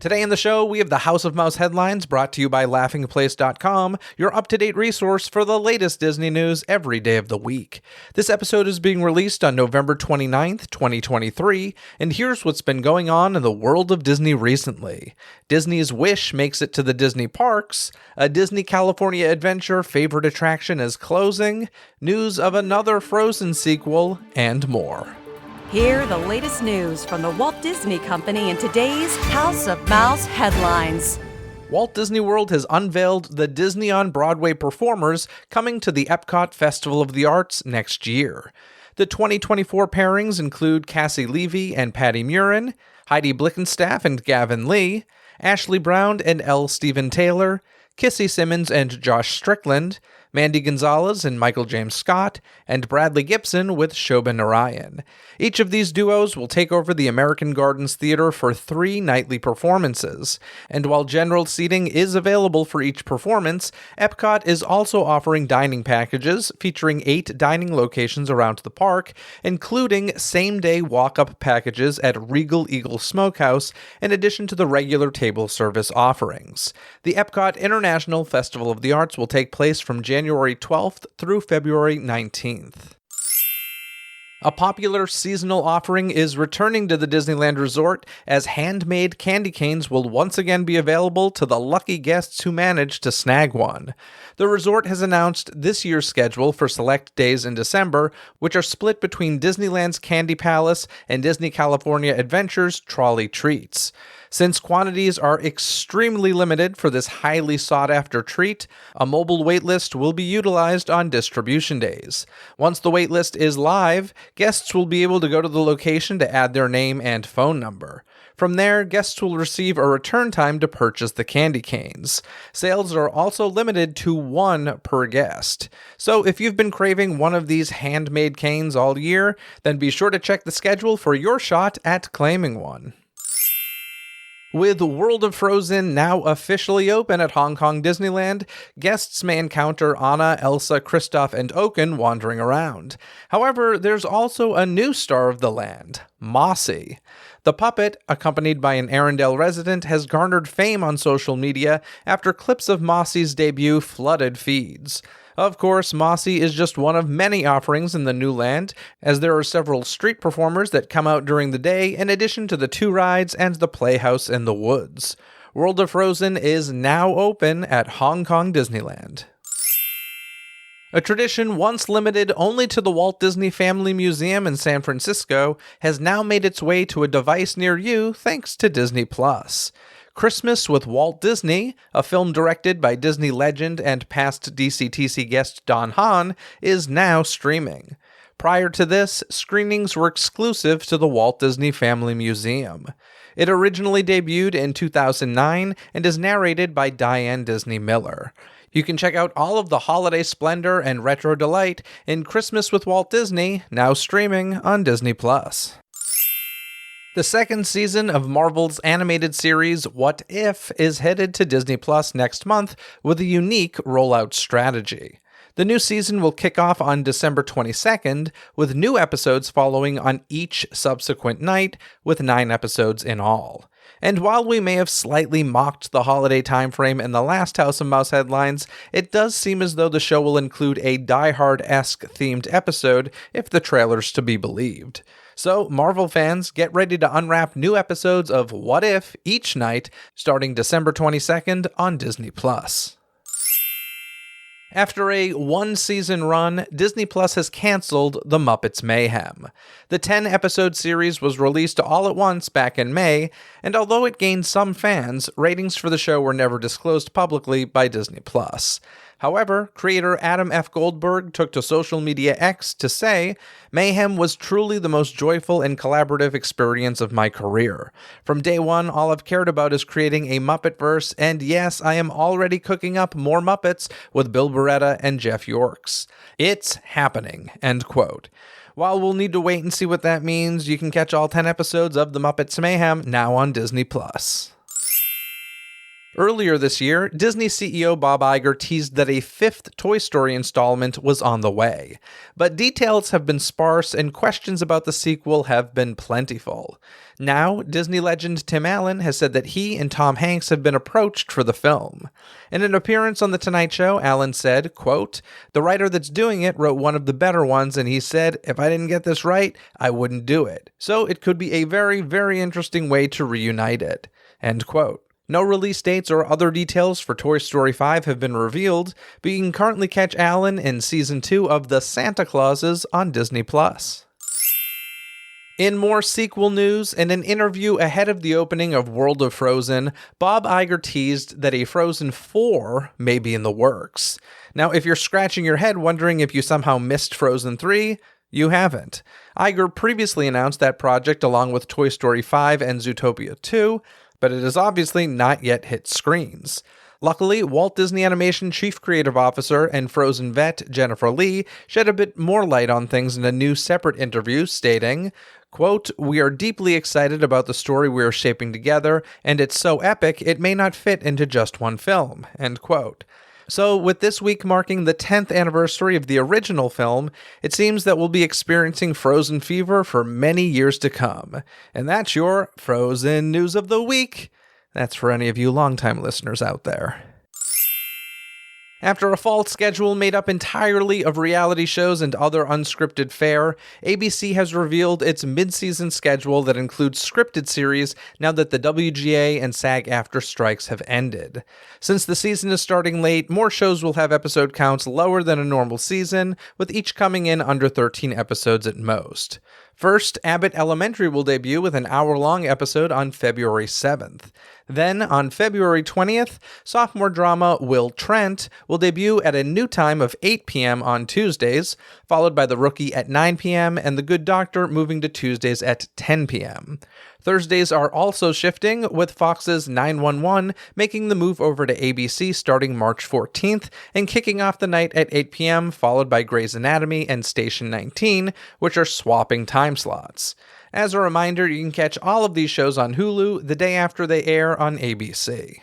Today in the show, we have the House of Mouse headlines brought to you by laughingplace.com, your up-to-date resource for the latest Disney news every day of the week. This episode is being released on November 29th, 2023, and here's what's been going on in the world of Disney recently. Disney's Wish makes it to the Disney parks, a Disney California Adventure favorite attraction is closing, news of another Frozen sequel, and more. Hear the latest news from the Walt Disney Company in today's House of Mouse headlines. Walt Disney World has unveiled the Disney on Broadway performers coming to the Epcot Festival of the Arts next year. The 2024 pairings include Cassie Levy and Patty Murin, Heidi Blickenstaff and Gavin Lee, Ashley Brown and L. Stephen Taylor, Kissy Simmons and Josh Strickland, Mandy Gonzalez and Michael James Scott, and Bradley Gibson with Shobha Narayan. Each of these duos will take over the American Gardens Theater for 3 nightly performances. And while general seating is available for each performance, Epcot is also offering dining packages featuring 8 dining locations around the park, including same-day walk-up packages at Regal Eagle Smokehouse, in addition to the regular table service offerings. The Epcot International Festival of the Arts will take place from January 12th through February 19th. A popular seasonal offering is returning to the Disneyland Resort as handmade candy canes will once again be available to the lucky guests who manage to snag one. The resort has announced this year's schedule for select days in December, which are split between Disneyland's Candy Palace and Disney California Adventure's Trolley Treats. Since quantities are extremely limited for this highly sought-after treat, a mobile waitlist will be utilized on distribution days. Once the waitlist is live, guests will be able to go to the location to add their name and phone number. From there, guests will receive a return time to purchase the candy canes. Sales are also limited to 1 per guest. So if you've been craving one of these handmade canes all year, then be sure to check the schedule for your shot at claiming one. With World of Frozen now officially open at Hong Kong Disneyland, guests may encounter Anna, Elsa, Kristoff, and Oaken wandering around. However, there's also a new star of the land, Mossy. The puppet, accompanied by an Arendelle resident, has garnered fame on social media after clips of Mossy's debut flooded feeds. Of course, Mossy is just one of many offerings in the new land, as there are several street performers that come out during the day in addition to the 2 rides and the Playhouse in the Woods. World of Frozen is now open at Hong Kong Disneyland. A tradition once limited only to the Walt Disney Family Museum in San Francisco has now made its way to a device near you thanks to Disney+. Christmas with Walt Disney, a film directed by Disney legend and past DCTC guest Don Hahn, is now streaming. Prior to this, screenings were exclusive to the Walt Disney Family Museum. It originally debuted in 2009 and is narrated by Diane Disney Miller. You can check out all of the holiday splendor and retro delight in Christmas with Walt Disney, now streaming on Disney+. The second season of Marvel's animated series What If is headed to Disney Plus next month with a unique rollout strategy. The new season will kick off on December 22nd, with new episodes following on each subsequent night, with 9 episodes in all. And while we may have slightly mocked the holiday timeframe in the last House of Mouse headlines, it does seem as though the show will include a Die Hard-esque themed episode, if the trailer's to be believed. So, Marvel fans, get ready to unwrap new episodes of What If each night, starting December 22nd on Disney+. After a 1-season run, Disney Plus has canceled The Muppets Mayhem. The 10-episode series was released all at once back in May, and although it gained some fans, ratings for the show were never disclosed publicly by Disney Plus. However, creator Adam F. Goldberg took to social media X to say, "Mayhem was truly the most joyful and collaborative experience of my career. From day one, all I've cared about is creating a Muppetverse, and yes, I am already cooking up more Muppets with Bill Beretta and Jeff Yorks. It's happening," end quote. While we'll need to wait and see what that means, you can catch all 10 episodes of The Muppets Mayhem now on Disney+. Earlier this year, Disney CEO Bob Iger teased that a fifth Toy Story installment was on the way. But details have been sparse and questions about the sequel have been plentiful. Now, Disney legend Tim Allen has said that he and Tom Hanks have been approached for the film. In an appearance on The Tonight Show, Allen said, quote, "The writer that's doing it wrote one of the better ones, and he said, if I didn't get this right, I wouldn't do it. So it could be a very, very interesting way to reunite it." End quote. No release dates or other details for Toy Story 5 have been revealed, but you can currently catch Allen in Season 2 of The Santa Clauses on Disney+. In more sequel news, in an interview ahead of the opening of World of Frozen, Bob Iger teased that a Frozen 4 may be in the works. Now, if you're scratching your head wondering if you somehow missed Frozen 3, you haven't. Iger previously announced that project along with Toy Story 5 and Zootopia 2, but it has obviously not yet hit screens. Luckily, Walt Disney Animation Chief Creative Officer and Frozen vet Jennifer Lee shed a bit more light on things in a new separate interview, stating, quote, "We are deeply excited about the story we are shaping together, and it's so epic it may not fit into just one film," end quote. So, with this week marking the 10th anniversary of the original film, it seems that we'll be experiencing Frozen fever for many years to come. And that's your Frozen News of the Week. That's for any of you longtime listeners out there. After a fall schedule made up entirely of reality shows and other unscripted fare, ABC has revealed its mid-season schedule that includes scripted series now that the WGA and SAG-AFTRA strikes have ended. Since the season is starting late, more shows will have episode counts lower than a normal season, with each coming in under 13 episodes at most. First, Abbott Elementary will debut with an hour-long episode on February 7th. Then, on February 20th, sophomore drama Will Trent will debut at a new time of 8 p.m. on Tuesdays, followed by The Rookie at 9 p.m. and The Good Doctor moving to Tuesdays at 10 p.m. Thursdays are also shifting, with Fox's 911 making the move over to ABC starting March 14th and kicking off the night at 8 p.m., followed by Grey's Anatomy and Station 19, which are swapping time slots. As a reminder, you can catch all of these shows on Hulu the day after they air on ABC.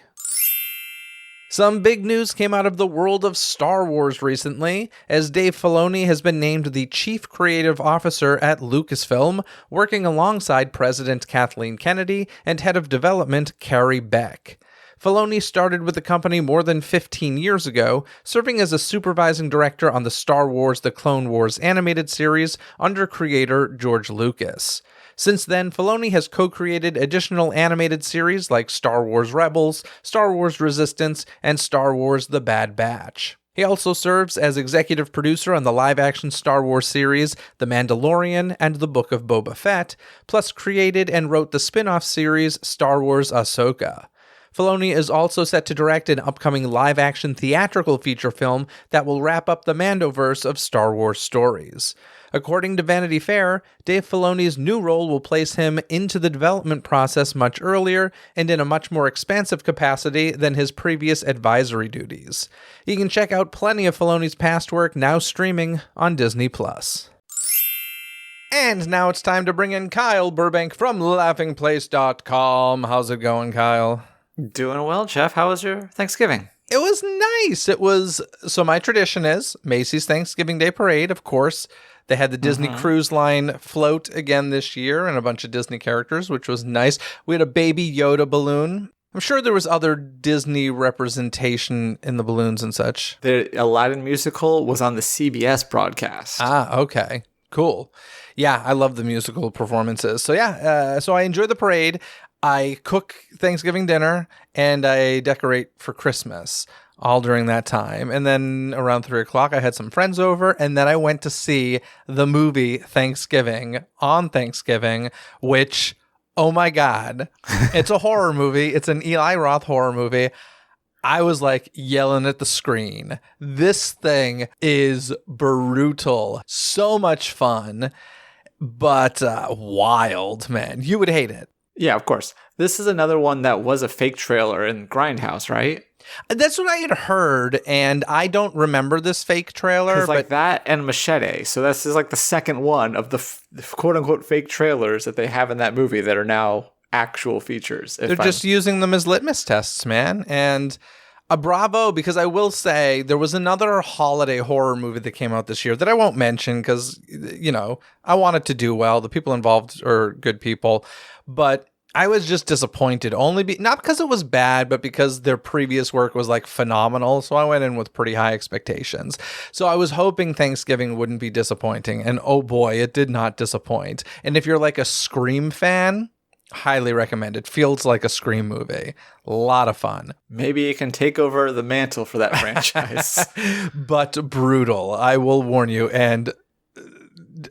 Some big news came out of the world of Star Wars recently, as Dave Filoni has been named the Chief Creative Officer at Lucasfilm, working alongside President Kathleen Kennedy and Head of Development Carrie Beck. Filoni started with the company more than 15 years ago, serving as a supervising director on the Star Wars The Clone Wars animated series under creator George Lucas. Since then, Filoni has co-created additional animated series like Star Wars Rebels, Star Wars Resistance, and Star Wars The Bad Batch. He also serves as executive producer on the live-action Star Wars series The Mandalorian and The Book of Boba Fett, plus created and wrote the spin-off series Star Wars Ahsoka. Filoni is also set to direct an upcoming live-action theatrical feature film that will wrap up the Mandoverse of Star Wars stories. According to Vanity Fair, Dave Filoni's new role will place him into the development process much earlier and in a much more expansive capacity than his previous advisory duties. You can check out plenty of Filoni's past work now streaming on Disney+. And now it's time to bring in Kyle Burbank from laughingplace.com. How's it going, Kyle? Doing well, Jeff. How was your Thanksgiving? It was nice. So my tradition is Macy's Thanksgiving Day Parade, of course. They had the Disney Cruise Line float again this year and a bunch of Disney characters, which was nice. We had a baby Yoda balloon. I'm sure there was other Disney representation in the balloons and such. The Aladdin musical was on the CBS broadcast. Ah, okay. Cool. Yeah, I love the musical performances. So so I enjoy the parade. I cook Thanksgiving dinner and I decorate for Christmas all during that time. And then around 3 o'clock, I had some friends over, and then I went to see the movie Thanksgiving on Thanksgiving, which, oh my God, it's a horror movie. It's an Eli Roth horror movie. I was like yelling at the screen. This thing is brutal. So much fun, but wild, man. You would hate it. Yeah, of course. This is another one that was a fake trailer in Grindhouse, right? That's what I had heard, and I don't remember this fake trailer. It's like that and Machete. So this is like the second one of the quote-unquote fake trailers that they have in that movie that are now actual features. They're just using them as litmus tests, man. And a bravo, because I will say there was another holiday horror movie that came out this year that I won't mention because, I want it to do well. The people involved are good people. But I was just disappointed, not because it was bad, but because their previous work was like phenomenal. So I went in with pretty high expectations. So I was hoping Thanksgiving wouldn't be disappointing. And oh boy, it did not disappoint. And if you're like a Scream fan, highly recommend it. Feels like a Scream movie. A lot of fun. Maybe it can take over the mantle for that franchise. But brutal, I will warn you. And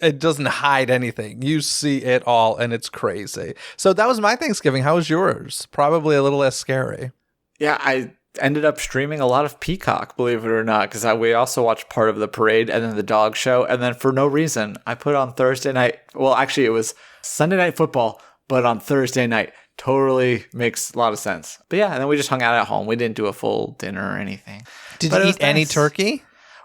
it doesn't hide anything. You see it all, and it's crazy. So that was my Thanksgiving. How was yours? Probably a little less scary. Yeah, I ended up streaming a lot of Peacock, believe it or not, because we also watched part of the parade and then the dog show. And then for no reason, I put on Thursday night. Well, actually, it was Sunday Night Football, but on Thursday night. Totally makes a lot of sense. But yeah, and then we just hung out at home. We didn't do a full dinner or anything. Did you eat any turkey?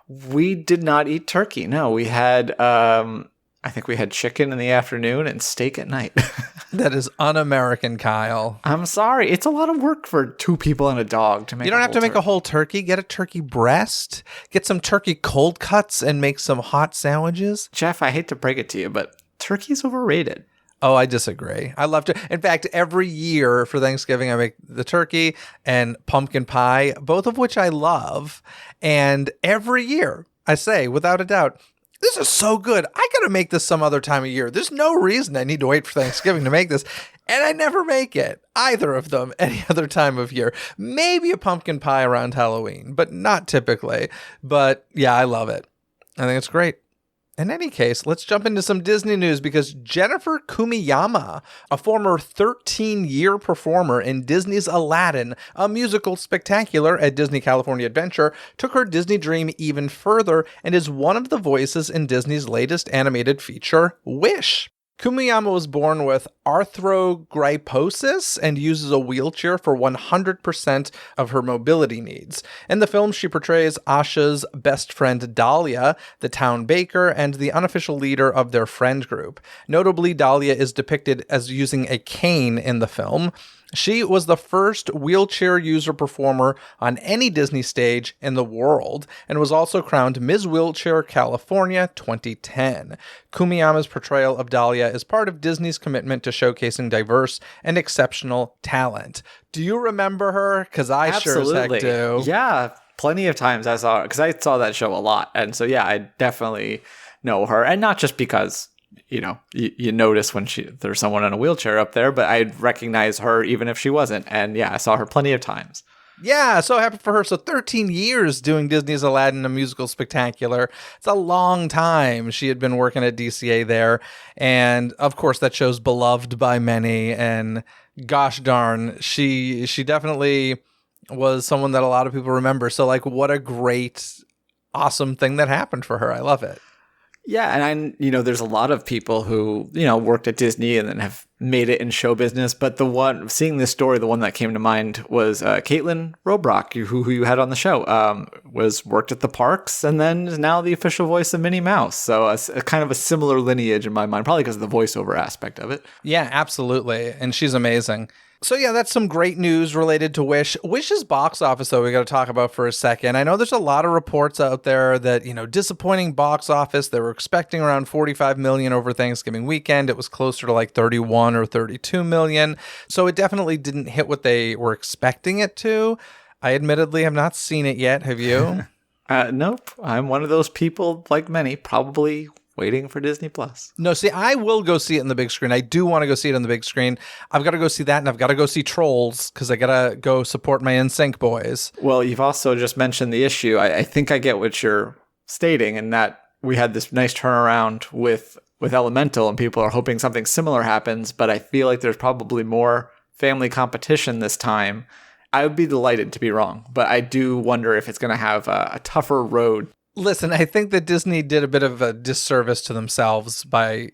We did not eat turkey. No, we had, I think we had chicken in the afternoon and steak at night. That is un-American, Kyle. I'm sorry. It's a lot of work for two people and a dog to make. You don't have to make a whole turkey. Get a turkey breast. Get some turkey cold cuts and make some hot sandwiches. Jeff, I hate to break it to you, but turkey's overrated. Oh, I disagree. I love to. In fact, every year for Thanksgiving, I make the turkey and pumpkin pie, both of which I love. And every year, I say, without a doubt, this is so good. I got to make this some other time of year. There's no reason I need to wait for Thanksgiving to make this. And I never make it, either of them, any other time of year. Maybe a pumpkin pie around Halloween, but not typically. But yeah, I love it. I think it's great. In any case, let's jump into some Disney news because Jennifer Kumiyama, a former 13-year performer in Disney's Aladdin, a musical spectacular at Disney California Adventure, took her Disney dream even further and is one of the voices in Disney's latest animated feature, Wish. Kumiyama was born with arthrogryposis and uses a wheelchair for 100% of her mobility needs. In the film, she portrays Asha's best friend Dahlia, the town baker, and the unofficial leader of their friend group. Notably, Dahlia is depicted as using a cane in the film. She was the first wheelchair user performer on any Disney stage in the world and was also crowned Ms. Wheelchair California 2010. Kumiyama's portrayal of Dahlia is part of Disney's commitment to showcasing diverse and exceptional talent. Do you remember her? Because I Absolutely. sure as heck do. Yeah, plenty of times I saw her because I saw that show a lot. And so, yeah, I definitely know her. And not just because you notice when there's someone in a wheelchair up there, but I'd recognize her even if she wasn't. And yeah, I saw her plenty of times. Yeah, so happy for her. So 13 years doing Disney's Aladdin, a musical spectacular. It's a long time she had been working at DCA there. And of course, that show's beloved by many. And gosh darn, she definitely was someone that a lot of people remember. So like, what a great, awesome thing that happened for her. I love it. Yeah, and there's a lot of people who, worked at Disney and then have made it in show business. But seeing this story, the one that came to mind was Caitlin Robrock, who you had on the show, worked at the parks and then is now the official voice of Minnie Mouse. So a kind of a similar lineage in my mind, probably because of the voiceover aspect of it. Yeah, absolutely. And she's amazing. So yeah, that's some great news related to Wish. Wish's box office, though, we got to talk about for a second. I know there's a lot of reports out there that, disappointing box office. They were expecting around 45 million over Thanksgiving weekend. It was closer to like 31 or 32 million. So it definitely didn't hit what they were expecting it to. I admittedly have not seen it yet. Have you? Nope. I'm one of those people, like many, probably waiting for Disney Plus. No, see, I will go see it in the big screen. I do want to go see it on the big screen. I've got to go see that, and I've got to go see Trolls because I got to go support my NSYNC boys. Well, you've also just mentioned the issue. I think I get what you're stating, in that we had this nice turnaround with Elemental, and people are hoping something similar happens, but I feel like there's probably more family competition this time. I would be delighted to be wrong, but I do wonder if it's going to have a tougher road. Listen, I think that Disney did a bit of a disservice to themselves by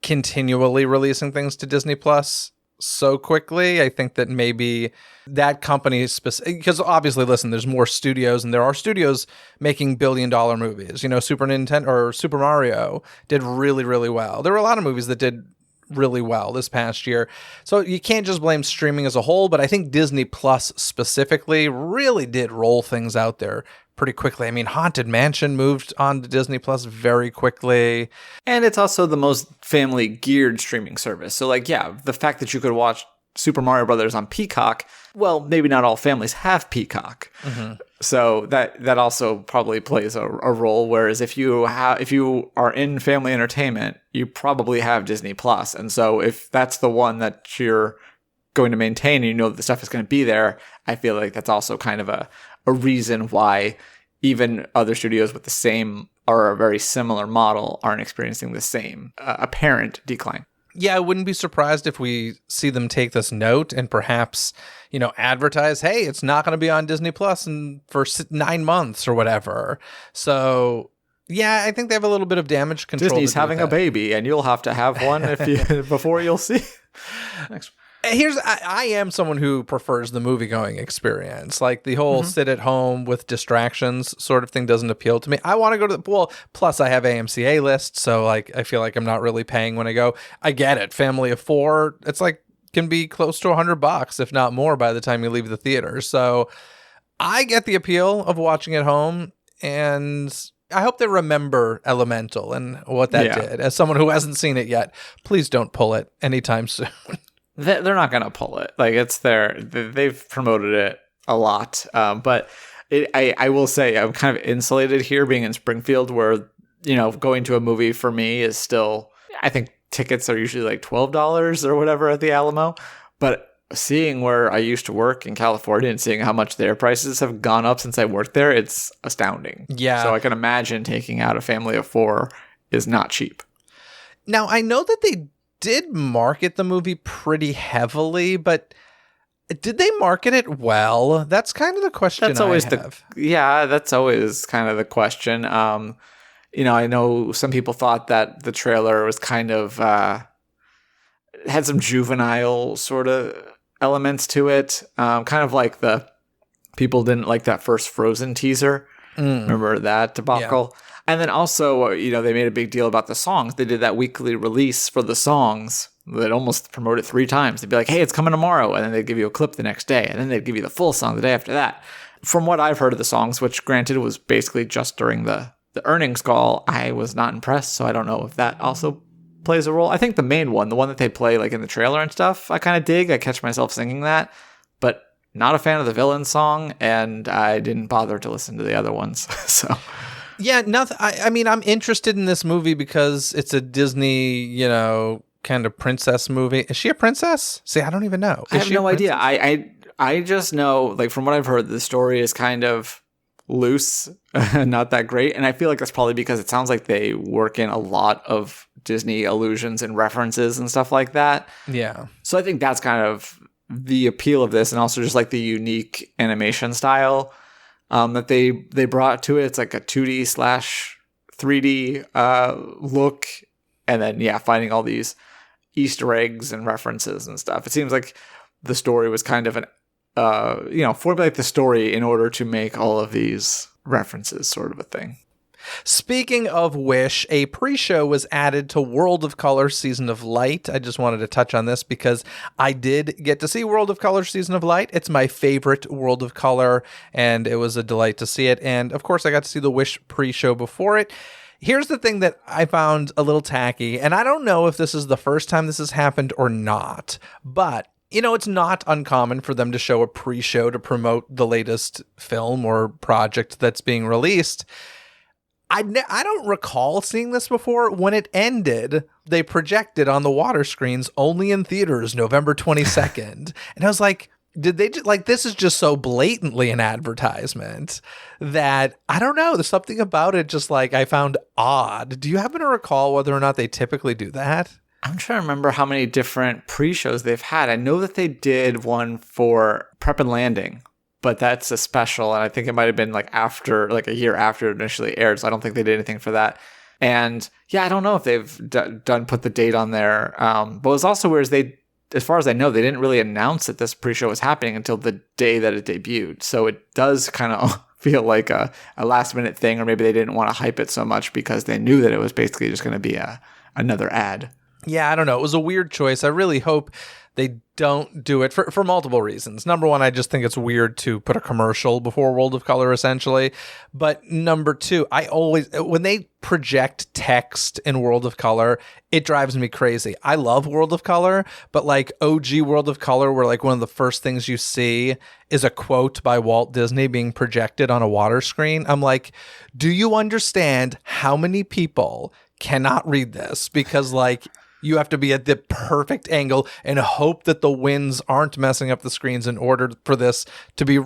continually releasing things to Disney Plus so quickly. I think that maybe that company because obviously, listen, there's more studios, and there are studios making billion-dollar movies. Super Nintendo or Super Mario did really, really well. There were a lot of movies that did really well this past year. So you can't just blame streaming as a whole, but I think Disney Plus specifically really did roll things out there pretty quickly. I mean, Haunted Mansion moved on to Disney Plus very quickly. And it's also the most family geared streaming service. So like, yeah, the fact that you could watch Super Mario Brothers on Peacock, well, maybe not all families have Peacock. So that also probably plays a role. Whereas if you are in family entertainment, you probably have Disney Plus. And so if that's the one that you're going to maintain and you know that the stuff is going to be there, I feel like that's also kind of a reason why even other studios with the same or a very similar model aren't experiencing the same apparent decline. Yeah, I wouldn't be surprised if we see them take this note and perhaps, advertise, hey, it's not going to be on Disney Plus for 9 months or whatever. So, yeah, I think they have a little bit of damage control. Disney's having a baby, and you'll have to have one before you'll see. Next. I am someone who prefers the movie-going experience. Like the whole sit at home with distractions sort of thing doesn't appeal to me. I want to go to plus I have AMC A-list, so like I feel like I'm not really paying when I go. I get it. Family of 4, it's like can be close to $100, if not more, by the time you leave the theater. So I get the appeal of watching at home, and I hope they remember Elemental and what that did. As someone who hasn't seen it yet, please don't pull it anytime soon. They're not going to pull it. Like they've promoted it a lot. But I will say I'm kind of insulated here being in Springfield where, going to a movie for me is still, I think tickets are usually like $12 or whatever at the Alamo. But seeing where I used to work in California and seeing how much their prices have gone up since I worked there, it's astounding. Yeah. So I can imagine taking out a family of 4 is not cheap. Now, I know that they did market the movie pretty heavily, but did they market it well? That's kind of the question. That's always that's always kind of the question. I know some people thought that the trailer was kind of had some juvenile sort of elements to it. Kind of like the people didn't like that first Frozen teaser. Remember that debacle? Yeah. And then also, they made a big deal about the songs. They did that weekly release for the songs. They'd almost promote it 3 times. They'd be like, hey, it's coming tomorrow. And then they'd give you a clip the next day. And then they'd give you the full song the day after that. From what I've heard of the songs, which granted was basically just during the earnings call, I was not impressed. So I don't know if that also plays a role. I think the main one, the one that they play like in the trailer and stuff, I kind of dig. I catch myself singing that. But not a fan of the villain song. And I didn't bother to listen to the other ones. So... Yeah, nothing. I mean, I'm interested in this movie because it's a Disney, kind of princess movie. Is she a princess? See, I don't even know. I have no idea. I just know, like, from what I've heard, the story is kind of loose, not that great. And I feel like that's probably because it sounds like they work in a lot of Disney allusions and references and stuff like that. Yeah. So I think that's kind of the appeal of this, and also just like the unique animation style that they brought to it. It's like a 2D/3D look, and then finding all these Easter eggs and references and stuff. It seems like the story was kind of an formulate the story in order to make all of these references, sort of a thing. Speaking of Wish, a pre-show was added to World of Color Season of Light. I just wanted to touch on this because I did get to see World of Color Season of Light. It's my favorite World of Color, and it was a delight to see it. And of course, I got to see the Wish pre-show before it. Here's the thing that I found a little tacky, and I don't know if this is the first time this has happened or not, but it's not uncommon for them to show a pre-show to promote the latest film or project that's being released. I don't recall seeing this before. When it ended, they projected on the water screens only in theaters November 22nd. And I was like, did they this is just so blatantly an advertisement that I don't know. There's something about it just like I found odd. Do you happen to recall whether or not they typically do that? I'm trying to remember how many different pre-shows they've had. I know that they did one for Prep and Landing, but that's a special, and I think it might have been like after, like a year after it initially aired, so I don't think they did anything for that. And I don't know if they've put the date on there. But what's also weird is as far as I know, they didn't really announce that this pre-show was happening until the day that it debuted. So it does kind of feel like a last minute thing, or maybe they didn't want to hype it so much because they knew that it was basically just going to be another ad. Yeah, I don't know. It was a weird choice. I really hope they don't do it for multiple reasons. Number one, I just think it's weird to put a commercial before World of Color, essentially. But number two, I always, when they project text in World of Color, it drives me crazy. I love World of Color, but like OG World of Color, where like one of the first things you see is a quote by Walt Disney being projected on a water screen. I'm like, do you understand how many people cannot read this? Because like, you have to be at the perfect angle and hope that the winds aren't messing up the screens in order for this to be,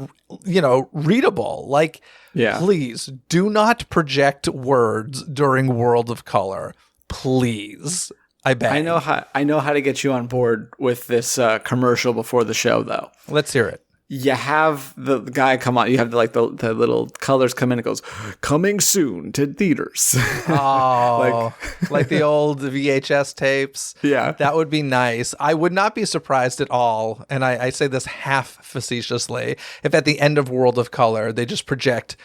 readable. Like, please do not project words during World of Color. Please. I beg. I know how to get you on board with this commercial before the show, though. Let's hear it. You have the guy come on. You have the little colors come in. It goes, coming soon to theaters. Oh, like the old VHS tapes. Yeah. That would be nice. I would not be surprised at all, and I say this half facetiously, if at the end of World of Color, they just project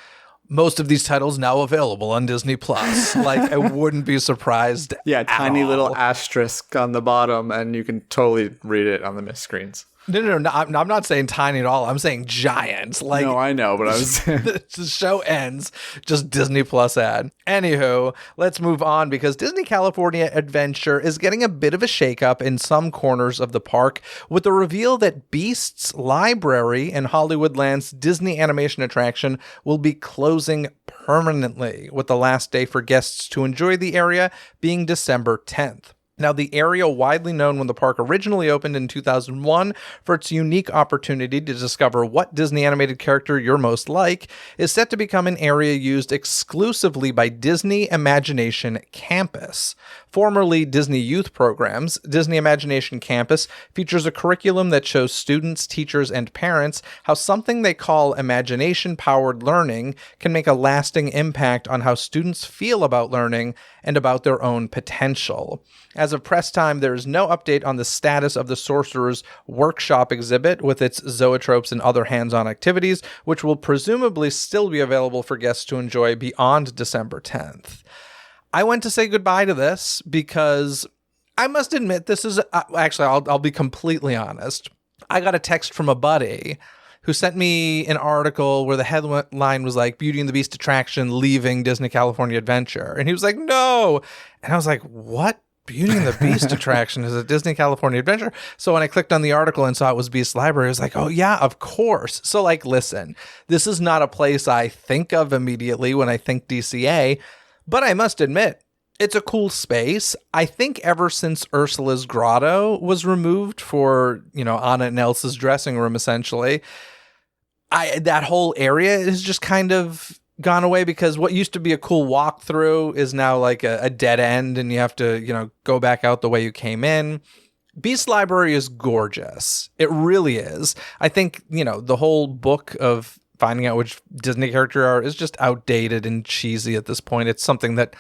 most of these titles now available on Disney Plus. Like, I wouldn't be surprised. Yeah, tiny all. little asterisk on the bottom, and you can totally read it on the missed screens. No, I'm not saying tiny at all. I'm saying giant. Like, no, I know, but I was the show ends, just Disney Plus ad. Anywho, let's move on because Disney California Adventure is getting a bit of a shakeup in some corners of the park with the reveal that Beast's Library in Hollywoodland's Disney animation attraction will be closing permanently, with the last day for guests to enjoy the area being December 10th. Now, the area widely known when the park originally opened in 2001 for its unique opportunity to discover what Disney animated character you're most like is set to become an area used exclusively by Disney Imagination Campus. Formerly Disney Youth Programs, Disney Imagination Campus features a curriculum that shows students, teachers, and parents how something they call imagination-powered learning can make a lasting impact on how students feel about learning and about their own potential. As of press time, there is no update on the status of the Sorcerer's Workshop exhibit with its zoetropes and other hands-on activities, which will presumably still be available for guests to enjoy beyond December 10th. I went to say goodbye to this because I must admit this is... actually, I'll be completely honest. I got a text from a buddy who sent me an article where the headline was like, Beauty and the Beast attraction leaving Disney California Adventure. And he was like, no. And I was like, what? Beauty and the Beast attraction is a Disney California Adventure. So when I clicked on the article and saw it was Beast Library, I was like, oh yeah, of course. So like, listen, this is not a place I think of immediately when I think DCA, but I must admit, it's a cool space. I think ever since Ursula's Grotto was removed for, Anna and Elsa's dressing room, essentially, that whole area has just kind of gone away because what used to be a cool walkthrough is now like a dead end and you have to, go back out the way you came in. Beast Library is gorgeous. It really is. I think, the whole book of finding out which Disney character are is just outdated and cheesy at this point. It's something that,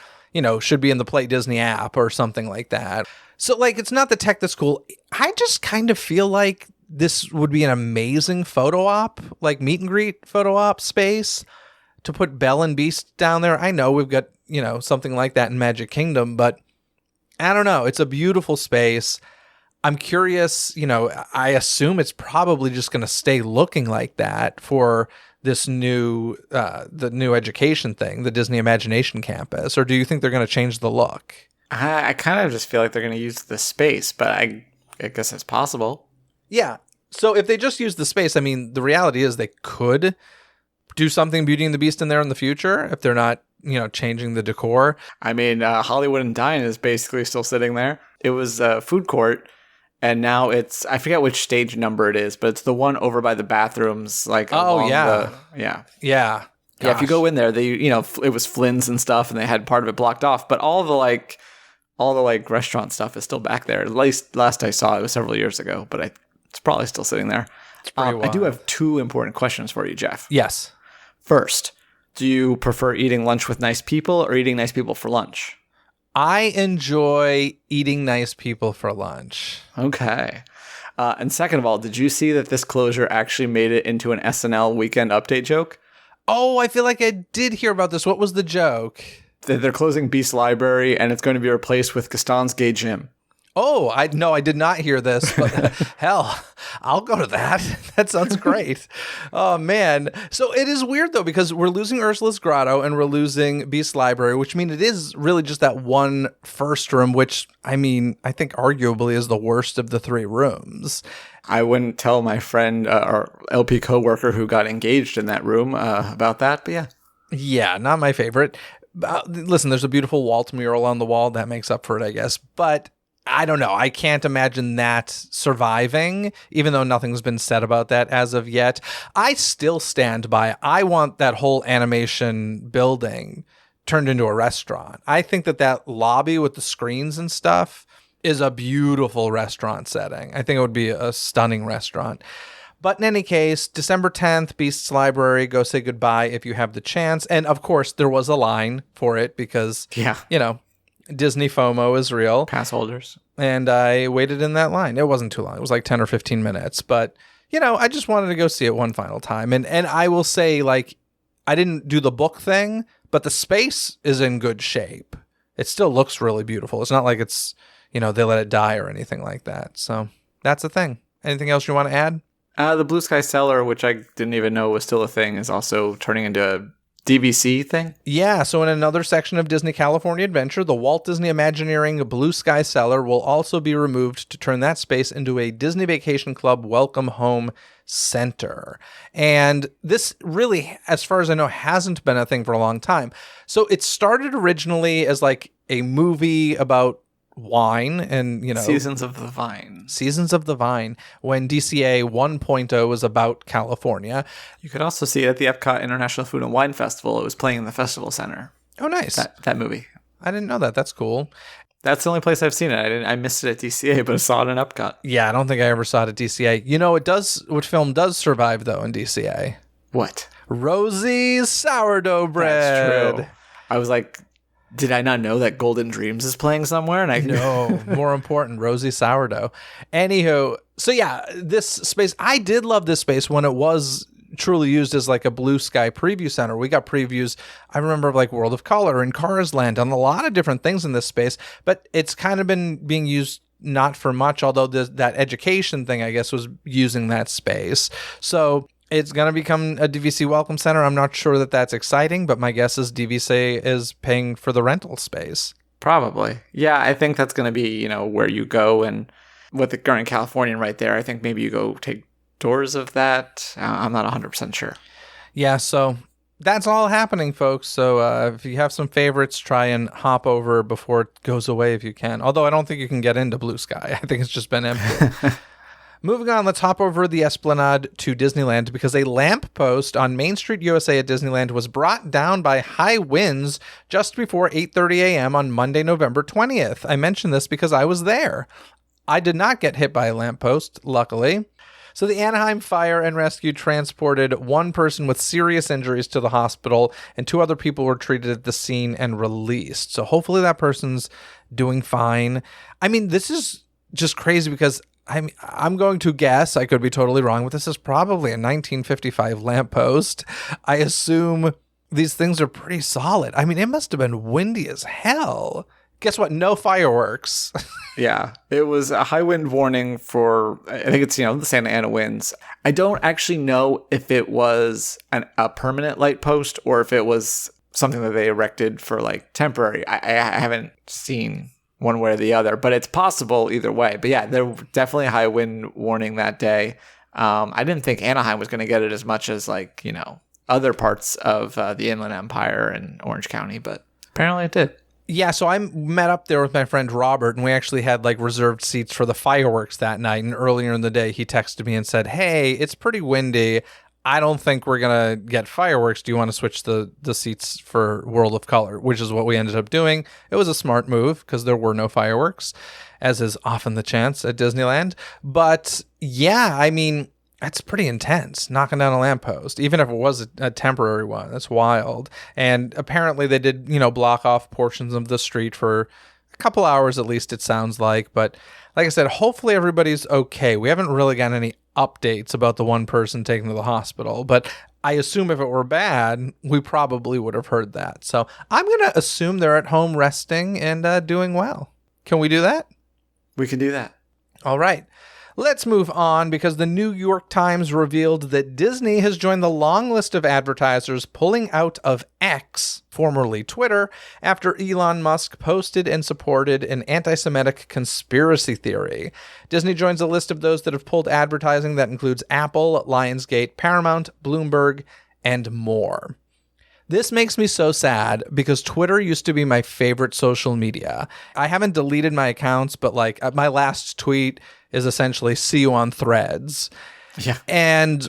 should be in the Play Disney app or something like that. So like, it's not the tech that's cool. I just kind of feel like this would be an amazing photo op, like meet and greet photo op space to put Belle and Beast down there. I know we've got, something like that in Magic Kingdom, but I don't know. It's a beautiful space. I'm curious, I assume it's probably just going to stay looking like that for this the new education thing, the Disney Imagination Campus, or do you think they're going to change the look? I kind of just feel like they're going to use the space, but I guess it's possible. Yeah. So if they just use the space, I mean, the reality is they could do something Beauty and the Beast in there in the future if they're not, changing the decor. I mean, Hollywood and Dine is basically still sitting there. It was a food court, and now it's, I forget which stage number it is, but it's the one over by the bathrooms. Like, yeah. Yeah, if you go in there, they, it was Flynn's and stuff, and they had part of it blocked off, but all the restaurant stuff is still back there. At least last I saw, it was several years ago, but it's probably still sitting there. I do have two important questions for you, Jeff. Yes. First, do you prefer eating lunch with nice people or eating nice people for lunch? I enjoy eating nice people for lunch. Okay. And second of all, did you see that this closure actually made it into an SNL Weekend Update joke? Oh, I feel like I did hear about this. What was the joke? They're closing Beast Library, and it's going to be replaced with Gaston's Gay Gym. Oh, I did not hear this, but hell, I'll go to that. That sounds great. Oh man. So it is weird though, because we're losing Ursula's Grotto and we're losing Beast's Library, which means it is really just that one first room, which I think arguably is the worst of the three rooms. I wouldn't tell my friend or LP coworker who got engaged in that room about that, but yeah. Yeah, not my favorite. Listen, there's a beautiful Walt mural on the wall that makes up for it, I guess. But I don't know. I can't imagine that surviving, even though nothing's been said about that as of yet. I still stand by, I want that whole animation building turned into a restaurant. I think that lobby with the screens and stuff is a beautiful restaurant setting. I think it would be a stunning restaurant. But in any case, December 10th, Beast's Library, go say goodbye if you have the chance. And of course, there was a line for it because, Disney FOMO is real. Pass holders. And I waited in that line. It wasn't too long. It was like 10 or 15 minutes. But, I just wanted to go see it one final time. And I will say, I didn't do the book thing, but the space is in good shape. It still looks really beautiful. It's not like it's, they let it die or anything like that. So that's the thing. Anything else you want to add? The Blue Sky Cellar, which I didn't even know was still a thing, is also turning into a DVC thing. Yeah, so in another section of Disney California Adventure, the Walt Disney Imagineering Blue Sky Cellar will also be removed to turn that space into a Disney Vacation Club Welcome Home Center. And this really, as far as I know, hasn't been a thing for a long time. So it started originally as a movie about wine and Seasons of the Vine, when DCA 1.0 was about California. You could also see it at the Epcot International Food and Wine Festival. It was playing in the festival center. Oh, nice. That movie. I didn't know that. That's cool. That's the only place I've seen it. I missed it at DCA, but I saw it in Epcot. Yeah, I don't think I ever saw it at DCA. What film does survive though in DCA? What? Rosie's sourdough bread. That's true. I was like, did I not know that Golden Dreams is playing somewhere? And No, more important, Rosie Sourdough. Anywho, so yeah, this space, I did love this space when it was truly used as a Blue Sky preview center. We got previews, I remember, of World of Color and Cars Land and a lot of different things in this space, but it's kind of been being used not for much, although that education thing, I guess, was using that space. So it's going to become a DVC Welcome Center. I'm not sure that that's exciting, but my guess is DVC is paying for the rental space. Probably. Yeah, I think that's going to be, where you go. And with the current Californian right there, I think maybe you go take tours of that. I'm not 100% sure. Yeah, so that's all happening, folks. So if you have some favorites, try and hop over before it goes away if you can. Although I don't think you can get into Blue Sky. I think it's just been empty. Moving on, let's hop over the Esplanade to Disneyland because a lamppost on Main Street USA at Disneyland was brought down by high winds just before 8:30 a.m. on Monday, November 20th. I mention this because I was there. I did not get hit by a lamppost, luckily. So the Anaheim Fire and Rescue transported one person with serious injuries to the hospital, and two other people were treated at the scene and released. So hopefully that person's doing fine. This is just crazy because I'm going to guess, I could be totally wrong, but this is probably a 1955 lamppost. I assume these things are pretty solid. It must have been windy as hell. Guess what? No fireworks. Yeah, it was a high wind warning for, I think it's, the Santa Ana winds. I don't actually know if it was a permanent light post or if it was something that they erected for temporary. I haven't seen one way or the other, but it's possible either way. But yeah, there was definitely a high wind warning that day. I didn't think Anaheim was going to get it as much as other parts of the Inland Empire and Orange County, but apparently it did. Yeah, so I met up there with my friend Robert, and we actually had reserved seats for the fireworks that night. And earlier in the day, he texted me and said, "Hey, it's pretty windy. I don't think we're going to get fireworks. Do you want to switch the seats for World of Color?" Which is what we ended up doing. It was a smart move because there were no fireworks, as is often the chance at Disneyland. But yeah, that's pretty intense, knocking down a lamppost, even if it was a temporary one. That's wild. And apparently they did, block off portions of the street for a couple hours at least, it sounds like. But like I said, hopefully everybody's okay. We haven't really gotten any updates about the one person taken to the hospital, but I assume if it were bad, we probably would have heard that. So I'm going to assume they're at home resting and doing well. Can we do that? We can do that. All right. Let's move on because the New York Times revealed that Disney has joined the long list of advertisers pulling out of X, formerly Twitter, after Elon Musk posted and supported an anti-Semitic conspiracy theory. Disney joins a list of those that have pulled advertising that includes Apple, Lionsgate, Paramount, Bloomberg, and more. This makes me so sad because Twitter used to be my favorite social media. I haven't deleted my accounts, but like my last tweet is essentially see you on Threads. Yeah. And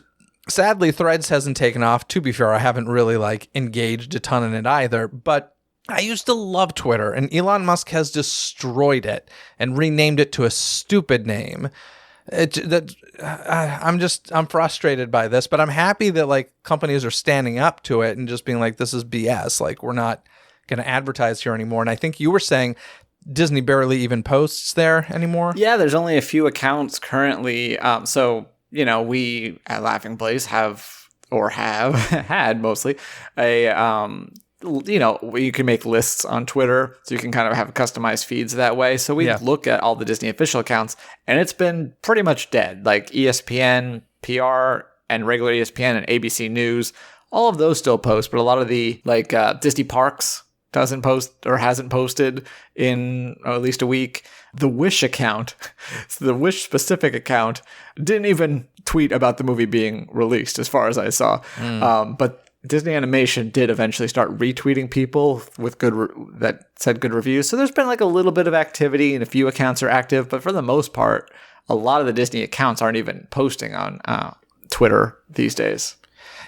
sadly, Threads hasn't taken off. To be fair, I haven't really like engaged a ton in it either, but I used to love Twitter, and Elon Musk has destroyed it and renamed it to a stupid name. I'm frustrated by this, but I'm happy that like companies are standing up to it and just being like, this is BS. Like, we're not going to advertise here anymore. And I think you were saying Disney barely even posts there anymore. Yeah, there's only a few accounts currently. So, we at Laughing Place have had mostly you can make lists on Twitter, so you can kind of have customized feeds that way. So we look at all the Disney official accounts, and it's been pretty much dead. Like ESPN, PR, and regular ESPN and ABC News, all of those still post, but a lot of the Disney Parks doesn't post or hasn't posted in at least a week. The Wish account, so the Wish specific account, didn't even tweet about the movie being released, as far as I saw. But Disney Animation did eventually start retweeting people with that said good reviews. So there's been like a little bit of activity, and a few accounts are active, but for the most part, a lot of the Disney accounts aren't even posting on Twitter these days.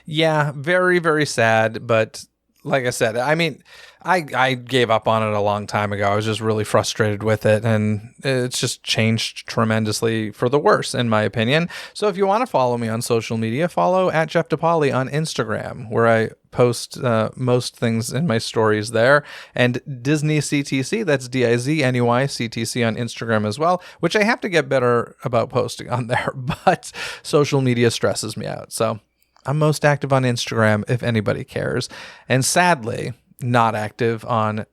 Yeah, very, very sad. But like I said, I mean, I gave up on it a long time ago. I was just really frustrated with it, and it's just changed tremendously for the worse, in my opinion. So if you want to follow me on social media, follow at Jeff DePauli on Instagram, where I post most things in my stories there, and Disney CTC, that's Dizney CTC on Instagram as well, which I have to get better about posting on there, but social media stresses me out. So I'm most active on Instagram if anybody cares, and sadly, not active on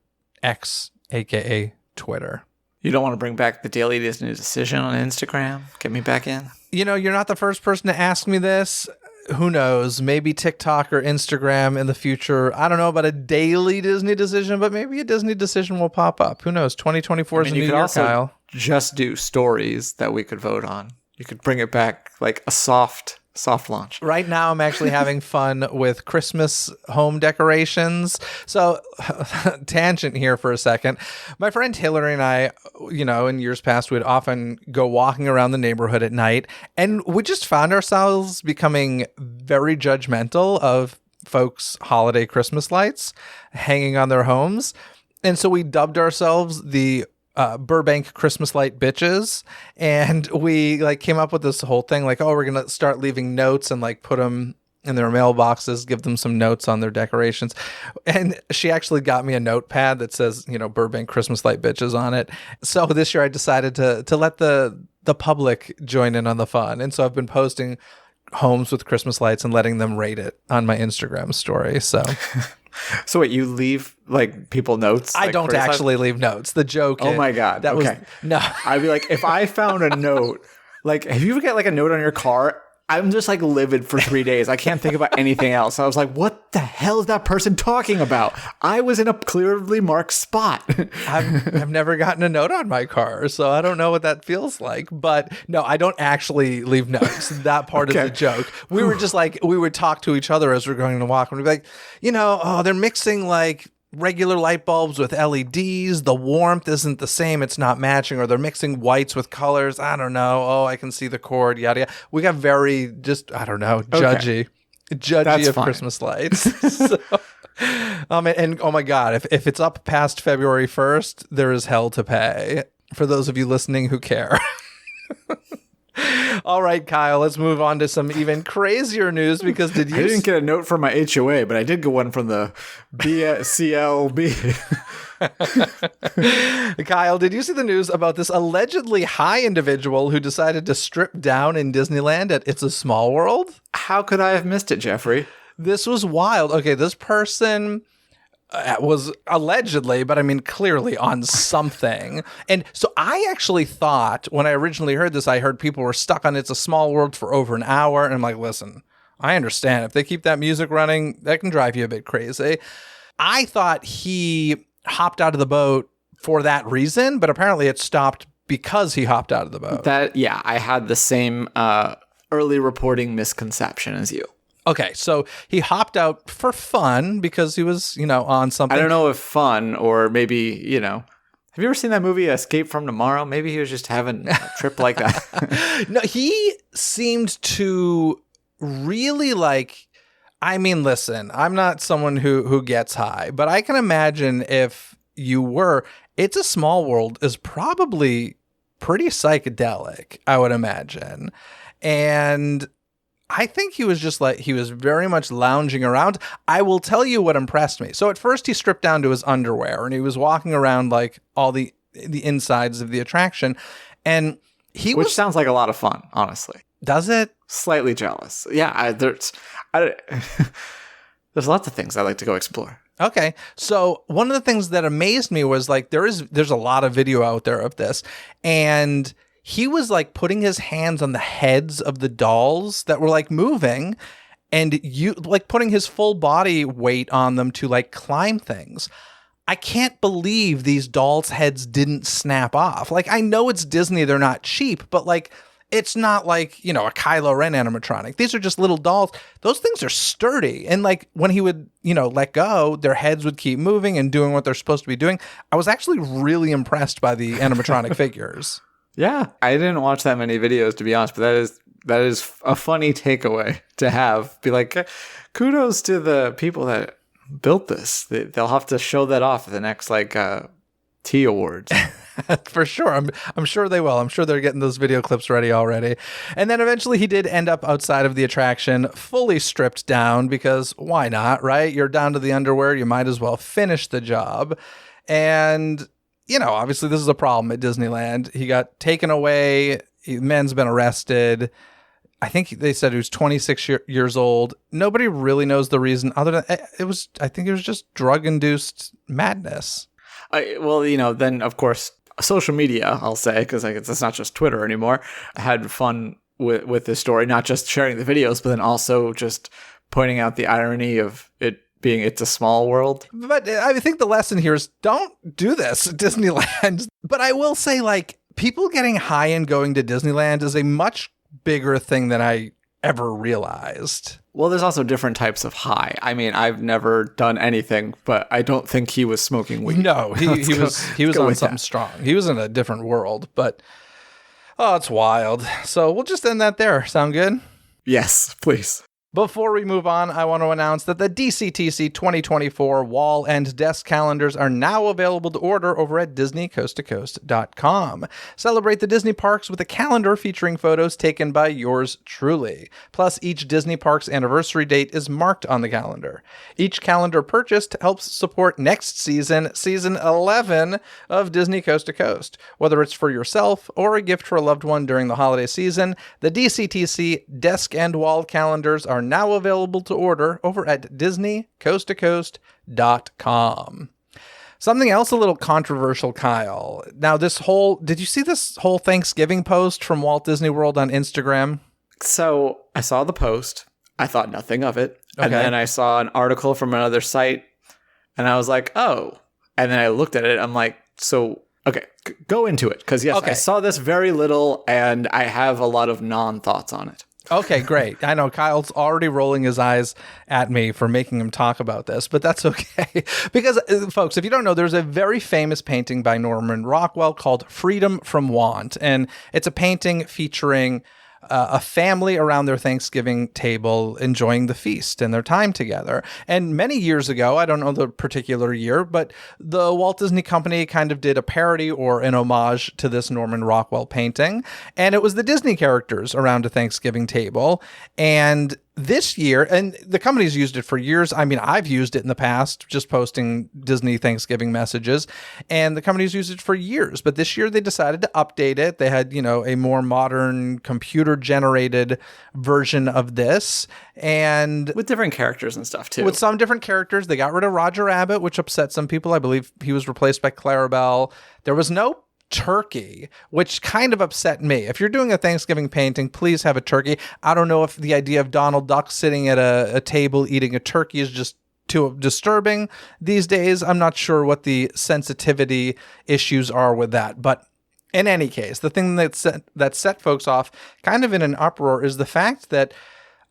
X, aka Twitter. You don't want to bring back the Daily Disney Decision on Instagram? Get me back in? You're not the first person to ask me this. Who knows? Maybe TikTok or Instagram in the future. I don't know about a daily Disney decision, but maybe a Disney decision will pop up. Who knows? 2024 is a new year, Kyle. Just do stories that we could vote on. You could bring it back like a soft launch. Right now, I'm actually having fun with Christmas home decorations. So, tangent here for a second. My friend Hillary and I, in years past, would often go walking around the neighborhood at night, and we just found ourselves becoming very judgmental of folks' holiday Christmas lights hanging on their homes. And so we dubbed ourselves the Burbank Christmas light bitches, and we came up with this whole thing we're gonna start leaving notes and put them in their mailboxes, give them some notes on their decorations. And she actually got me a notepad that says Burbank Christmas light bitches on it. So this year I decided to let the public join in on the fun, and so I've been posting homes with Christmas lights and letting them rate it on my Instagram story. So So wait, you leave people notes? I don't actually leave notes. The joke. Oh my God. That okay. was no. I'd be like, if I found a note, have you ever get a note on your car? I'm just livid for 3 days. I can't think about anything else. I was like, what the hell is that person talking about? I was in a clearly marked spot. I've never gotten a note on my car, so I don't know what that feels like. But no, I don't actually leave notes. That part is the joke. We were just we would talk to each other as we're going to walk, and we'd be like, they're mixing regular light bulbs with LEDs. The warmth isn't the same. It's not matching. Or they're mixing whites with colors. I don't know. Oh, I can see the cord. Yada yada. We got very judgy That's of fine. Christmas lights. So, and oh my God, if it's up past February 1st, there is hell to pay. For those of you listening who care. All right, Kyle, let's move on to some even crazier news because I didn't get a note from my HOA, but I did get one from the CLB. Kyle, did you see the news about this allegedly high individual who decided to strip down in Disneyland at It's a Small World? How could I have missed it, Jeffrey? This was wild. Okay, this person was allegedly, but I mean, clearly on something. And so I actually thought when I originally heard this, I heard people were stuck on It's a Small World for over an hour. And I'm like, listen, I understand. If they keep that music running, that can drive you a bit crazy. I thought he hopped out of the boat for that reason, but apparently it stopped because he hopped out of the boat. I had the same early reporting misconception as you. Okay, so he hopped out for fun because he was, on something. I don't know if fun or maybe, have you ever seen that movie Escape from Tomorrow? Maybe he was just having a trip like that. No, he seemed to really listen, I'm not someone who gets high, but I can imagine if you were, It's a Small World is probably pretty psychedelic, I would imagine. And I think he was he was very much lounging around. I will tell you what impressed me. So at first he stripped down to his underwear and he was walking around like all the insides of the attraction. And Which sounds like a lot of fun, honestly. Does it? Slightly jealous. Yeah, there's lots of things I like to go explore. Okay. So one of the things that amazed me was there's a lot of video out there of this, and he was putting his hands on the heads of the dolls that were moving, and putting his full body weight on them to climb things. I can't believe these dolls' heads didn't snap off. I know it's Disney, they're not cheap, but it's not a Kylo Ren animatronic. These are just little dolls. Those things are sturdy. And when he would, let go, their heads would keep moving and doing what they're supposed to be doing. I was actually really impressed by the animatronic figures. Yeah, I didn't watch that many videos, to be honest, but that is a funny takeaway to have. Be kudos to the people that built this. They'll have to show that off at the next T Awards. For sure. I'm sure they will. I'm sure they're getting those video clips ready already. And then eventually he did end up outside of the attraction, fully stripped down, because why not, right? You're down to the underwear. You might as well finish the job. And obviously this is a problem at Disneyland. He got taken away. Man's been arrested. I think they said he was 26 years old. Nobody really knows the reason other than I think it was just drug-induced madness. Then of course, social media, I'll say, because it's not just Twitter anymore, had fun with this story, not just sharing the videos, but then also just pointing out the irony of it being It's a Small World. But I think the lesson here is don't do this at Disneyland. But I will say, people getting high and going to Disneyland is a much bigger thing than I ever realized. Well, there's also different types of high. I mean, I've never done anything, but I don't think he was smoking weed. No, he was on something strong. He was in a different world, but it's wild. So we'll just end that there. Sound good? Yes, please. Before we move on, I want to announce that the DCTC 2024 wall and desk calendars are now available to order over at DisneyCoastToCoast.com. Celebrate the Disney parks with a calendar featuring photos taken by yours truly. Plus, each Disney park's anniversary date is marked on the calendar. Each calendar purchased helps support next season, season 11 of Disney Coast to Coast. Whether it's for yourself or a gift for a loved one during the holiday season, the DCTC desk and wall calendars are now available to order over at DisneyCoastToCoast.com. Something else a little controversial, Kyle. Now, did you see this whole Thanksgiving post from Walt Disney World on Instagram? So I saw the post. I thought nothing of it. Okay. And then I saw an article from another site and I was like, oh. And then I looked at it. I'm like, so, okay, go into it. Because yes, okay. I saw this very little and I have a lot of non-thoughts on it. Okay, great. I know Kyle's already rolling his eyes at me for making him talk about this, but that's okay. Because, folks, if you don't know, there's a very famous painting by Norman Rockwell called Freedom from Want. And it's a painting featuring a family around their Thanksgiving table enjoying the feast and their time together. And many years ago, I don't know the particular year, but the Walt Disney Company kind of did a parody or an homage to this Norman Rockwell painting. And it was the Disney characters around a Thanksgiving table. And this year, and the company's used it for years. I mean, I've used it in the past, just posting Disney Thanksgiving messages, and the company's used it for years. But this year they decided to update it. They had, a more modern computer-generated version of this, and with different characters and stuff too. with some different characters. They got rid of Roger Rabbit, which upset some people. I believe he was replaced by Clarabelle. There was no turkey, which kind of upset me. If you're doing a Thanksgiving painting, please have a turkey. I don't know if the idea of Donald Duck sitting at a table eating a turkey is just too disturbing these days. I'm not sure what the sensitivity issues are with that. But in any case, the thing that set folks off kind of in an uproar is the fact that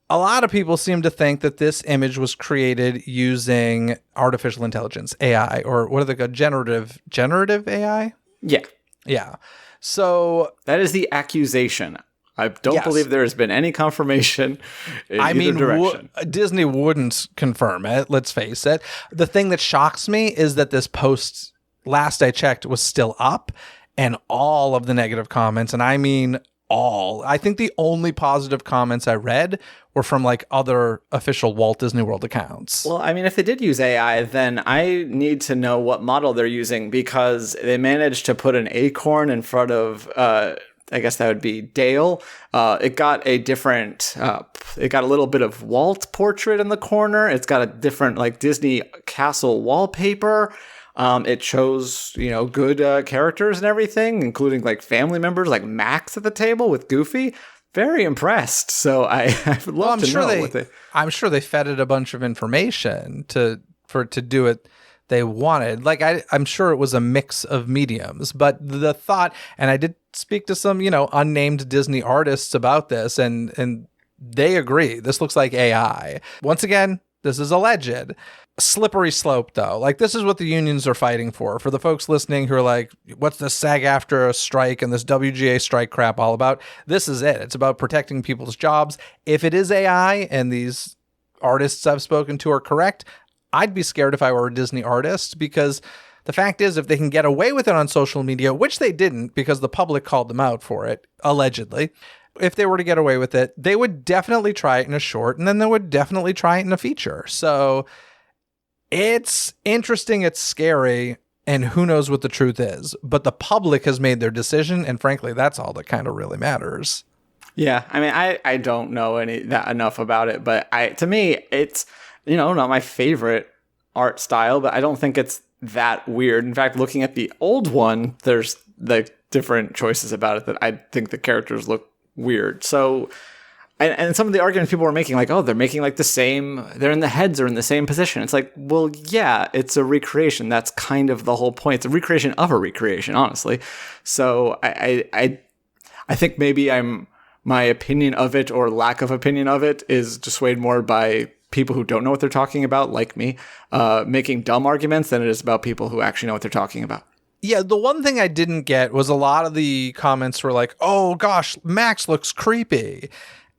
a lot of people seem to think that this image was created using artificial intelligence, AI, or what are they called? Generative AI? Yeah. Yeah. So that is the accusation. I don't believe there has been any confirmation in either direction. Disney wouldn't confirm it, let's face it. The thing that shocks me is that this post, last I checked, was still up, and all of the negative comments, and I mean all. I think the only positive comments I read were from like other official Walt Disney World accounts. Well, I mean, if they did use AI, then I need to know what model they're using, because they managed to put an acorn in front of, I guess that would be Dale. It got a different, it got a little bit of Walt portrait in the corner. It's got a different like Disney castle wallpaper. It shows, good characters and everything, including like family members like Max at the table with Goofy. Very impressed. So I would love to know what they... I'm sure they fed it a bunch of information to do it they wanted. Like I'm sure it was a mix of mediums, but the thought, and I did speak to some, unnamed Disney artists about this, and they agree. This looks like AI. Once again, this is alleged. Slippery slope, though. Like, this is what the unions are fighting for. For the folks listening who are like, what's this SAG-AFTRA strike and this WGA strike crap all about? This is it. It's about protecting people's jobs. If it is AI and these artists I've spoken to are correct, I'd be scared if I were a Disney artist, because the fact is, if they can get away with it on social media, which they didn't because the public called them out for it, allegedly, if they were to get away with it, they would definitely try it in a short, and then they would definitely try it in a feature. So it's interesting, it's scary, and who knows what the truth is. But the public has made their decision, and frankly, that's all that kind of really matters. Yeah, I mean, I don't know enough about it, but to me, it's, not my favorite art style, but I don't think it's that weird. In fact, looking at the old one, there's the different choices about it that I think the characters look weird. So, and some of the arguments people were making, like, oh, they're making like the same, the heads are in the same position. It's like, well, yeah, it's a recreation. That's kind of the whole point. It's a recreation of a recreation, honestly. So I think maybe my opinion of it, or lack of opinion of it, is dissuaded more by people who don't know what they're talking about, like me, making dumb arguments, than it is about people who actually know what they're talking about. Yeah, the one thing I didn't get was a lot of the comments were like, oh gosh, Max looks creepy.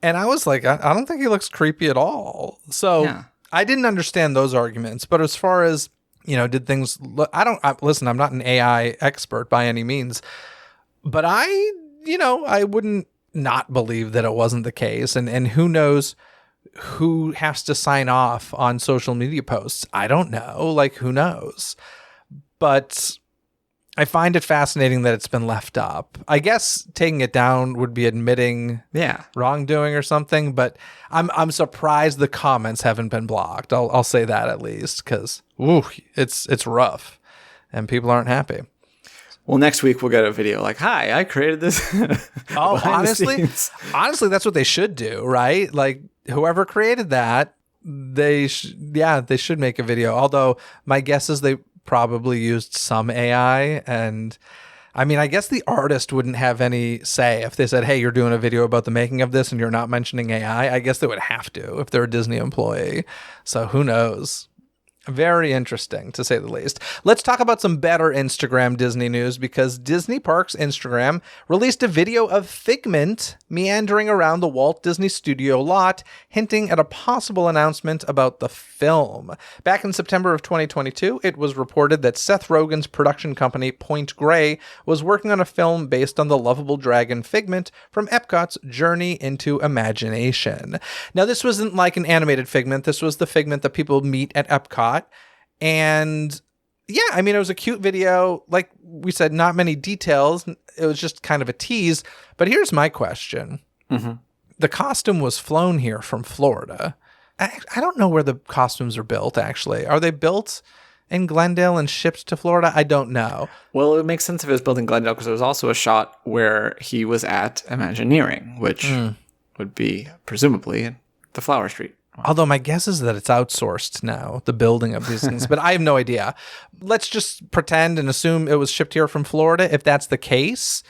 And I was like, I don't think he looks creepy at all. So yeah. I didn't understand those arguments. But as far as, did things look, listen, I'm not an AI expert by any means, but I wouldn't not believe that it wasn't the case. And who knows who has to sign off on social media posts? I don't know. Like, who knows? But I find it fascinating that it's been left up. I guess taking it down would be admitting wrongdoing or something, but I'm surprised the comments haven't been blocked. I'll say that at least, because it's rough and people aren't happy. Well, next week we'll get a video like, hi, I created this. Oh, honestly, that's what they should do, right? Like, whoever created that, they should make a video. Although my guess is they probably used some AI, and I mean, I guess the artist wouldn't have any say if they said, hey, you're doing a video about the making of this and you're not mentioning AI. I guess they would have to if they're a Disney employee. So who knows? Very interesting, to say the least. Let's talk about some better Instagram Disney news, because Disney Parks Instagram released a video of Figment meandering around the Walt Disney Studio lot, hinting at a possible announcement about the film. Back in September of 2022, it was reported that Seth Rogen's production company, Point Grey, was working on a film based on the lovable dragon Figment from Epcot's Journey into Imagination. Now, this wasn't like an animated Figment. This was the Figment that people meet at Epcot. And yeah, I mean, it was a cute video. Like we said, not many details. It was just kind of a tease. But here's my question. Mm-hmm. The costume was flown here from Florida. I don't know where the costumes are built, actually. Are they built in Glendale and shipped to Florida? I don't know. Well, it would make sense if it was built in Glendale, because there was also a shot where he was at Imagineering, which would be presumably the Flower Street. Although my guess is that it's outsourced now, the building of these things, but I have no idea. Let's just pretend and assume it was shipped here from Florida. If that's the case,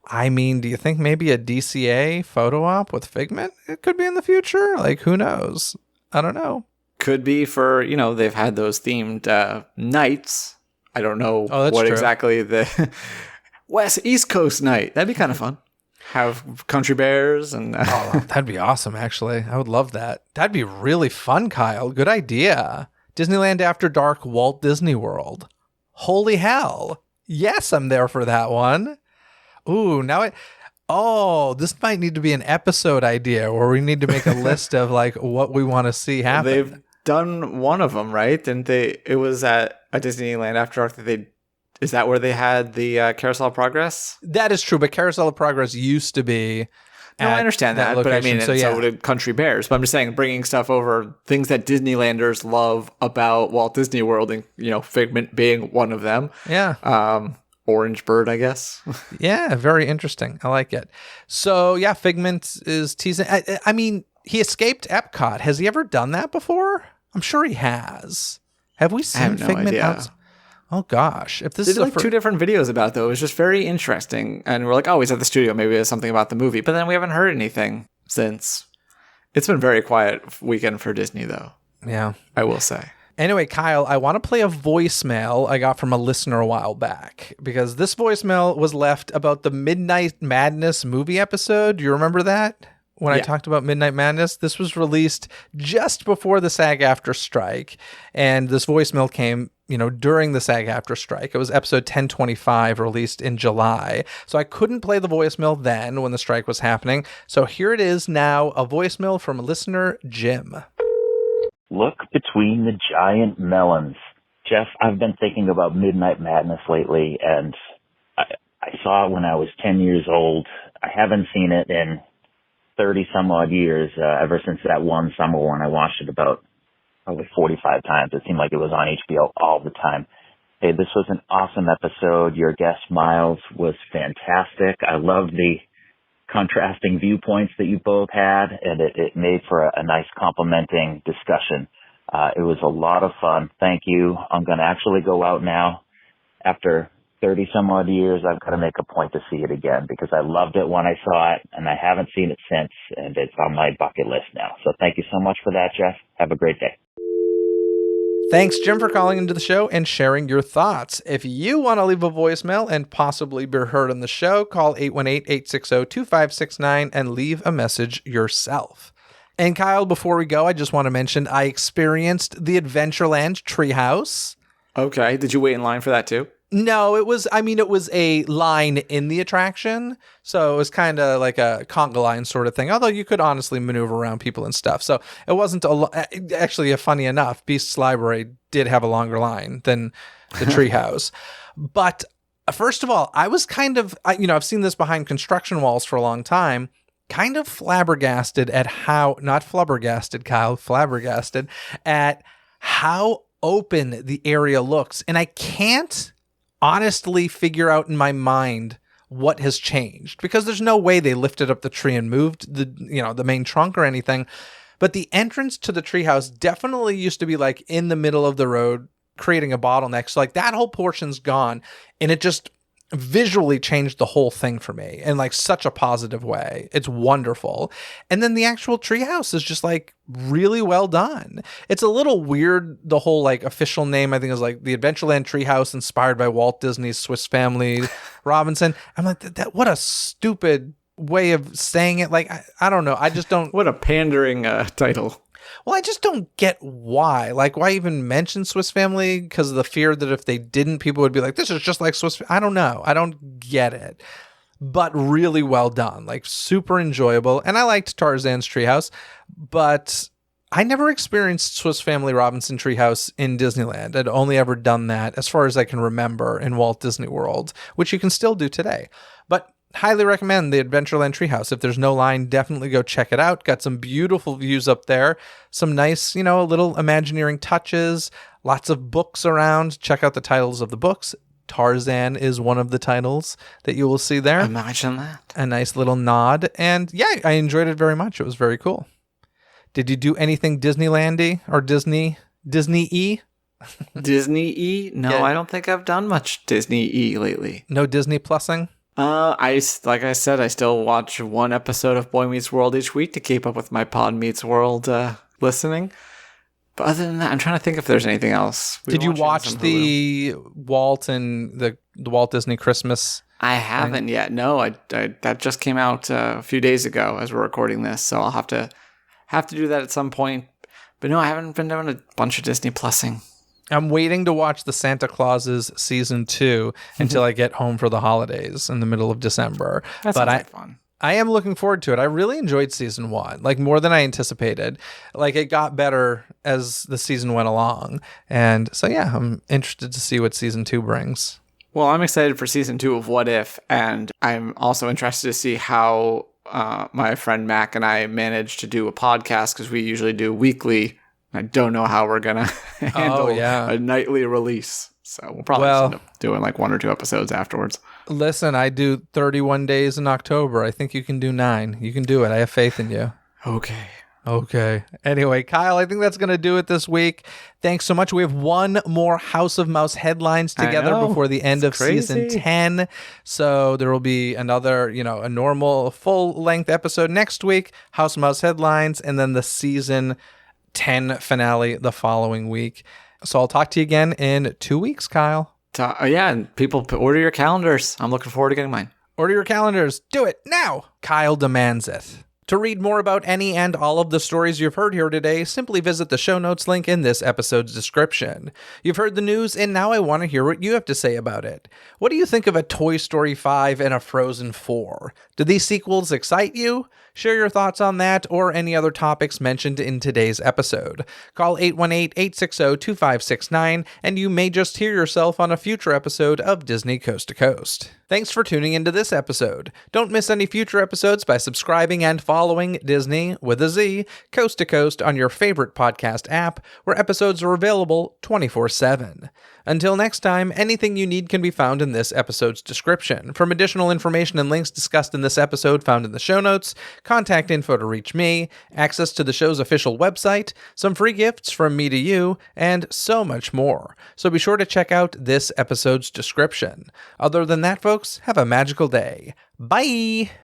I mean, do you think maybe a DCA photo op with Figment? It could be in the future. Like, who knows? I don't know. Could be for, they've had those themed nights. I don't know what true. exactly the East Coast night. That'd be kind of fun. Have country bears and oh, that'd be awesome, actually. I would love that. That'd be really fun, Kyle. Good idea. Disneyland After Dark, Walt Disney World. Holy hell. Yes, I'm there for that one. Ooh, this might need to be an episode idea where we need to make a list of like what we want to see happen. They've done one of them, right? Didn't they? It was at a Disneyland After Dark that is that where they had the Carousel of Progress? That is true, but Carousel of Progress used to be. No, I understand that, location, but I mean, so did Country Bears. But I'm just saying, bringing stuff over, things that Disneylanders love about Walt Disney World, and Figment being one of them. Yeah. Orange Bird, I guess. Yeah, very interesting. I like it. So yeah, Figment is teasing. I mean, he escaped Epcot. Has he ever done that before? I'm sure he has. Have we seen Figment outside? Oh gosh! If this is two different videos about it, though, it was just very interesting, and we're like, "Oh, he's at the studio. Maybe there's something about the movie." But then we haven't heard anything since. It's been a very quiet weekend for Disney, though. Yeah, I will say. Anyway, Kyle, I want to play a voicemail I got from a listener a while back, because this voicemail was left about the Midnight Madness movie episode. Do you remember that? When I talked about Midnight Madness, this was released just before the SAG-AFTRA strike, and this voicemail came, during the SAG-AFTRA strike. It was episode 1025, released in July. So I couldn't play the voicemail then when the strike was happening. So here it is now, a voicemail from listener Jim. Look between the giant melons. Jeff, I've been thinking about Midnight Madness lately, and I saw it when I was 10 years old. I haven't seen it in 30 some odd years, ever since that one summer when I watched it about probably 45 times. It seemed like it was on HBO all the time. Hey, this was an awesome episode. Your guest, Miles, was fantastic. I loved the contrasting viewpoints that you both had, and it made for a nice complementing discussion. It was a lot of fun. Thank you. I'm going to actually go out now. After 30 some odd years, I've got to make a point to see it again, because I loved it when I saw it, and I haven't seen it since, and it's on my bucket list now. So thank you so much for that, Jeff. Have a great day. Thanks, Jim, for calling into the show and sharing your thoughts. If you want to leave a voicemail and possibly be heard on the show, call 818-860-2569 and leave a message yourself. And Kyle, before we go, I just want to mention I experienced the Adventureland Treehouse. Okay. Did you wait in line for that too? No, it was a line in the attraction. So it was kind of like a conga line sort of thing, although you could honestly maneuver around people and stuff. So it wasn't actually, funny enough, Beast's Library did have a longer line than the Treehouse. But first of all, I was kind of, I've seen this behind construction walls for a long time, kind of flabbergasted at how, not flubbergasted, Kyle, flabbergasted at how open the area looks. And I can't honestly figure out in my mind what has changed, because there's no way they lifted up the tree and moved the main trunk or anything. But the entrance to the treehouse definitely used to be like in the middle of the road, creating a bottleneck. So like that whole portion's gone, and it just visually changed the whole thing for me in like such a positive way. It's wonderful. And then the actual treehouse is just like really well done. It's a little weird. The whole like official name, I think, is like the Adventureland Treehouse inspired by Walt Disney's Swiss Family Robinson. I'm like, that what a stupid way of saying it. Like, I don't know. I just don't. What a pandering title. Well, I just don't get why. Like, why even mention Swiss Family? Because of the fear that if they didn't, people would be like, this is just like Swiss. I don't know. I don't get it. But really well done. Like, super enjoyable. And I liked Tarzan's Treehouse. But I never experienced Swiss Family Robinson Treehouse in Disneyland. I'd only ever done that, as far as I can remember, in Walt Disney World, which you can still do today. But highly recommend the Adventureland Treehouse. If there's no line, definitely go check it out. Got some beautiful views up there. Some nice, little Imagineering touches. Lots of books around. Check out the titles of the books. Tarzan is one of the titles that you will see there. Imagine that. A nice little nod. And yeah, I enjoyed it very much. It was very cool. Did you do anything Disneyland-y or Disney-y? Disney-y? No, Yeah. I don't think I've done much Disney-y lately. No Disney Plusing? Like I said, I still watch one episode of Boy Meets World each week to keep up with my Pod Meets World listening. But other than that, I'm trying to think if there's anything else. Did you watch the Walt and the Walt Disney Christmas? I haven't yet. No, I that just came out a few days ago as we're recording this, so I'll have to do that at some point. But no, I haven't been doing a bunch of Disney Plusing. I'm waiting to watch the Santa Clauses season 2 until I get home for the holidays in the middle of December. That sounds like fun. I am looking forward to it. I really enjoyed season 1, like more than I anticipated. Like it got better as the season went along. And so, yeah, I'm interested to see what season 2 brings. Well, I'm excited for season 2 of What If, and I'm also interested to see how my friend Mac and I managed to do a podcast, because we usually do weekly. I don't know how we're going to handle a nightly release. So we'll probably just end up doing like 1 or 2 episodes afterwards. Listen, I do 31 days in October. I think you can do 9. You can do it. I have faith in you. Okay. Anyway, Kyle, I think that's going to do it this week. Thanks so much. We have one more House of Mouse headlines together before the end of season 10. So there will be another, a normal full-length episode next week, House of Mouse headlines, and then the season 10 finale the following week. So I'll talk to you again in 2 weeks, Kyle. And people order your calendars. I'm looking forward to getting mine. Order your calendars. Do it now. Kyle demands it. To read more about any and all of the stories you've heard here today, simply visit the show notes link in this episode's description. You've heard the news, and now I want to hear what you have to say about it. What do you think of a Toy Story 5 and a Frozen 4? Do these sequels excite you? Share your thoughts on that or any other topics mentioned in today's episode. Call 818-860-2569 and you may just hear yourself on a future episode of Disney Coast to Coast. Thanks for tuning into this episode. Don't miss any future episodes by subscribing and following Disney with a Z Coast to Coast on your favorite podcast app, where episodes are available 24/7. Until next time, anything you need can be found in this episode's description. From additional information and links discussed in this episode found in the show notes, contact info to reach me, access to the show's official website, some free gifts from me to you, and so much more. So be sure to check out this episode's description. Other than that, folks, have a magical day. Bye!